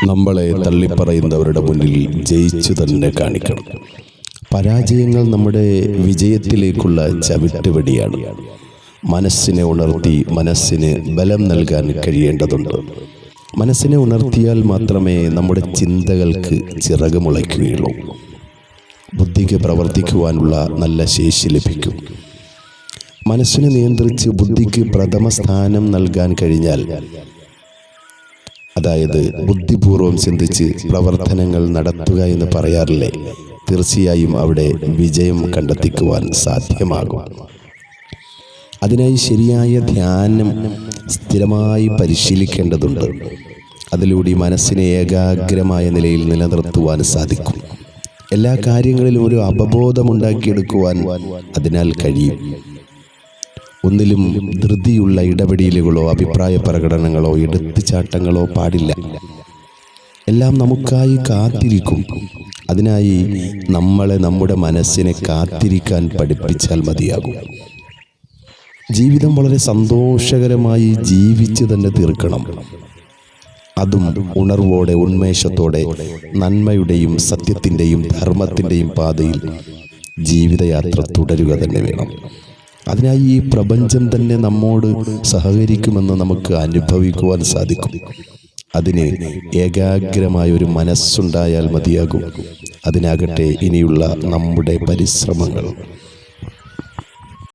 നമ്മളെ തള്ളിപ്പറയുന്നവരുടെ മുന്നിൽ ജയിച്ചു തന്നെ കാണിക്കണം. പരാജയങ്ങൾ നമ്മുടെ വിജയത്തിലേക്കുള്ള ചവിട്ടുപടിയാണ്. മനസ്സിനെ ഉണർത്തി മനസ്സിന് ബലം നൽകാൻ കഴിയേണ്ടതുണ്ട്. മനസ്സിനെ ഉണർത്തിയാൽ മാത്രമേ നമ്മുടെ ചിന്തകൾക്ക് ചിറക് മുളയ്ക്കുകയുള്ളൂ. ബുദ്ധിക്ക് പ്രവർത്തിക്കുവാനുള്ള നല്ല ശേഷി ലഭിക്കും. മനസ്സിനെ നിയന്ത്രിച്ച് ബുദ്ധിക്ക് പ്രഥമ സ്ഥാനം നൽകാൻ കഴിഞ്ഞാൽ, അതായത് ബുദ്ധിപൂർവം ചിന്തിച്ച് പ്രവർത്തനങ്ങൾ നടത്തുക എന്ന് പറയാറില്ലേ, തീർച്ചയായും അവിടെ വിജയം കണ്ടെത്തിക്കുവാൻ സാധ്യമാകും. അതിനായി ശരിയായ ധ്യാനം സ്ഥിരമായി പരിശീലിക്കേണ്ടതുണ്ട്. അതിലൂടെ മനസ്സിനെ ഏകാഗ്രമായ നിലയിൽ നിലനിർത്തുവാൻ സാധിക്കും. എല്ലാ കാര്യങ്ങളിലും ഒരു അവബോധമുണ്ടാക്കിയെടുക്കുവാൻ അതിനാൽ കഴിയും. ഒന്നിലും ധൃതിയുള്ള ഇടപെടലുകളോ അഭിപ്രായ പ്രകടനങ്ങളോ എടുത്തുചാട്ടങ്ങളോ പാടില്ല. എല്ലാം നമുക്കായി കാത്തിരിക്കും. അതിനായി നമ്മളെ, നമ്മുടെ മനസ്സിനെ കാത്തിരിക്കാൻ പഠിപ്പിച്ചാൽ മതിയാകും. ജീവിതം വളരെ സന്തോഷകരമായി ജീവിച്ച് തന്നെ തീർക്കണം. അതും ഉണർവോടെ, ഉന്മേഷത്തോടെ, നന്മയുടെയും സത്യത്തിൻ്റെയും ധർമ്മത്തിൻ്റെയും പാതയിൽ ജീവിതയാത്ര തുടരുക തന്നെ വേണം. അതിനായി ഈ പ്രപഞ്ചം തന്നെ നമ്മോട് സഹകരിക്കുമെന്ന് നമുക്ക് അനുഭവിക്കുവാൻ സാധിക്കും. അതിന് ഏകാഗ്രമായ ഒരു മനസ്സുണ്ടായാൽ മതിയാകും. അതിനാകട്ടെ ഇനിയുള്ള നമ്മുടെ പരിശ്രമങ്ങൾ.